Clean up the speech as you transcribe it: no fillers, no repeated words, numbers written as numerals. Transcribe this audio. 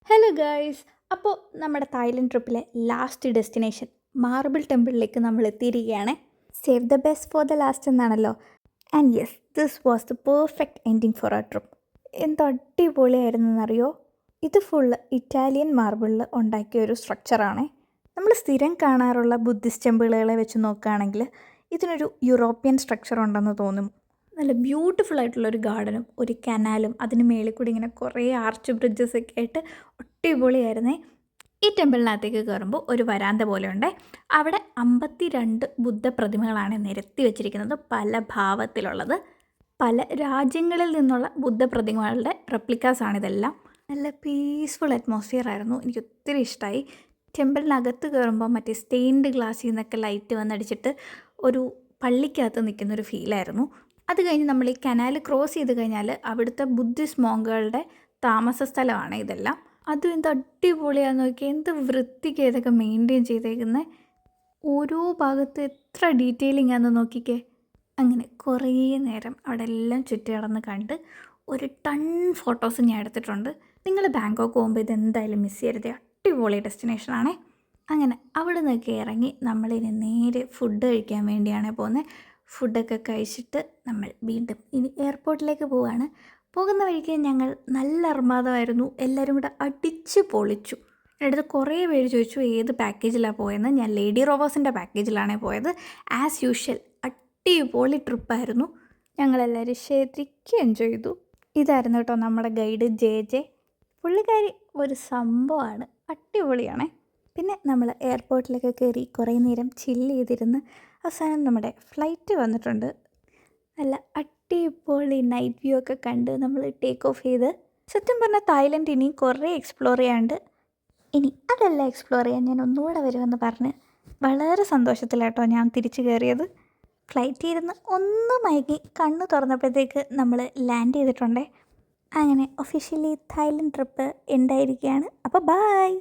Hello guys. അപ്പോൾ നമ്മുടെ Thailand ട്രിപ്പിലെ ലാസ്റ്റ് ഡെസ്റ്റിനേഷൻ മാർബിൾ ടെമ്പിളിലേക്ക് നമ്മൾ എത്തിയിരിക്കുകയാണ്. Save the best for the last എന്നാണല്ലോ. And yes, this was the perfect ending for ആ ട്രിപ്പ്. എന്ത് അടിപൊളിയായിരുന്നെന്നറിയോ? ഇത് ഫുള്ള് ഇറ്റാലിയൻ മാർബിളിൽ ഉണ്ടാക്കിയ ഒരു സ്ട്രക്ചറാണ്. നമ്മൾ സ്ഥിരം കാണാറുള്ള ബുദ്ധിസ്റ്റ് ടെമ്പിളുകളെ വെച്ച് നോക്കുകയാണെങ്കിൽ ഇതിനൊരു യൂറോപ്യൻ സ്ട്രക്ചർ ഉണ്ടെന്ന് തോന്നും. നല്ല ബ്യൂട്ടിഫുൾ ആയിട്ടുള്ളൊരു ഗാർഡനും ഒരു കനാലും അതിന് മേളിൽ കൂടി ഇങ്ങനെ കുറേ ആർച്ച് ബ്രിഡ്ജസ് ഒക്കെ ആയിട്ട് അടിപൊളിയായിരുന്നേ. ഈ ടെമ്പിളിനകത്തേക്ക് കയറുമ്പോൾ ഒരു വരാന്ത പോലെ ഉണ്ട്. അവിടെ 52 ബുദ്ധ പ്രതിമകളാണ് നിരത്തി വെച്ചിരിക്കുന്നത്, പല ഭാവത്തിലുള്ളത്. പല രാജ്യങ്ങളിൽ നിന്നുള്ള ബുദ്ധ പ്രതിമകളുടെ റെപ്ലിക്കാസാണിതെല്ലാം. നല്ല പീസ്ഫുൾ അറ്റ്മോസ്ഫിയർ ആയിരുന്നു, എനിക്ക് ഒത്തിരി ഇഷ്ടമായി. ടെമ്പിളിനകത്ത് കയറുമ്പോൾ മറ്റേ സ്റ്റെയിൻഡ് ഗ്ലാസ്സിൽ നിന്നൊക്കെ ലൈറ്റ് വന്നടിച്ചിട്ട് ഒരു പള്ളിക്കകത്ത് നിൽക്കുന്നൊരു ഫീലായിരുന്നു. അത് കഴിഞ്ഞ് നമ്മൾ ഈ കനാൽ ക്രോസ് ചെയ്ത് കഴിഞ്ഞാൽ അവിടുത്തെ ബുദ്ധിസ്റ്റ് മോങ്കുകളുടെ താമസ സ്ഥലമാണ് ഇതെല്ലാം. അതും എന്ത് അടിപൊളിയാണെന്ന് നോക്കിയാൽ, എന്ത് വൃത്തിക്ക് ഇതൊക്കെ മെയിൻറ്റെയിൻ ചെയ്തേക്കുന്നത്. ഓരോ ഭാഗത്ത് എത്ര ഡീറ്റെയിലിംഗ് ആണെന്ന് നോക്കിക്കേ. അങ്ങനെ കുറേ നേരം അവിടെ എല്ലാം ചുറ്റി നടന്ന് കണ്ട് ഒരു ടൺ ഫോട്ടോസ് ഞാൻ എടുത്തിട്ടുണ്ട്. നിങ്ങൾ ബാങ്കോക്ക് പോകുമ്പോൾ ഇതെന്തായാലും മിസ് ചെയ്യരുത്, അടിപൊളി ഡെസ്റ്റിനേഷനാണേ. അങ്ങനെ അവിടെ നിന്നൊക്കെ ഇറങ്ങി നമ്മളിനി നേരെ ഫുഡ് കഴിക്കാൻ വേണ്ടിയാണ് പോകുന്നത്. ഫുഡൊക്കെ കഴിച്ചിട്ട് നമ്മൾ വീണ്ടും ഇനി എയർപോർട്ടിലേക്ക് പോവുകയാണ്. പോകുന്ന വഴിക്ക് ഞങ്ങൾ നല്ല അർമാദമായിരുന്നു, എല്ലാവരും കൂടെ അടിച്ച് പൊളിച്ചു. എൻ്റെ അടുത്ത് കുറേ പേര് ചോദിച്ചു ഏത് പാക്കേജിലാണ് പോയെന്ന്. ഞാൻ ലേഡി റോവേഴ്സിൻ്റെ പാക്കേജിലാണ് പോയത്. ആസ് യൂഷ്വൽ അടിപൊളി ട്രിപ്പായിരുന്നു. ഞങ്ങളെല്ലാവരും ശരിക്കും എൻജോയ് ചെയ്തു. ഇതായിരുന്നു കേട്ടോ നമ്മുടെ ഗൈഡ് ജെ. പുള്ളിക്കാരി ഒരു സംഭവമാണ്, അടിപൊളിയാണേ. പിന്നെ നമ്മൾ എയർപോർട്ടിലൊക്കെ കയറി കുറേ നേരം ചില്ല് ചെയ്തിരുന്ന് അവസാനം നമ്മുടെ ഫ്ലൈറ്റ് വന്നിട്ടുണ്ട്. നല്ല അടിപൊളി നൈറ്റ് വ്യൂ ഒക്കെ കണ്ട് നമ്മൾ ടേക്ക് ഓഫ് ചെയ്ത്. സത്യം പറഞ്ഞാൽ തായ്ലൻഡ് ഇനി കുറേ എക്സ്പ്ലോർ ചെയ്യാണ്ട്. ഇനി അതെല്ലാം എക്സ്പ്ലോർ ചെയ്യാൻ ഞാൻ ഒന്നുകൂടെ വരുമെന്ന് പറഞ്ഞ് വളരെ സന്തോഷത്തിലാട്ടോ ഞാൻ തിരിച്ചു കയറിയത്. ഫ്ലൈറ്റിൽ ഇരുന്ന് ഒന്ന് മയങ്ങി കണ്ണ് തുറന്നപ്പോഴത്തേക്ക് നമ്മൾ ലാൻഡ് ചെയ്തിട്ടുണ്ടേ. അങ്ങനെ ഒഫീഷ്യലി തായ്ലൻഡ് ട്രിപ്പ് ഉണ്ടായിരിക്കുകയാണ്. അപ്പോൾ ബൈ.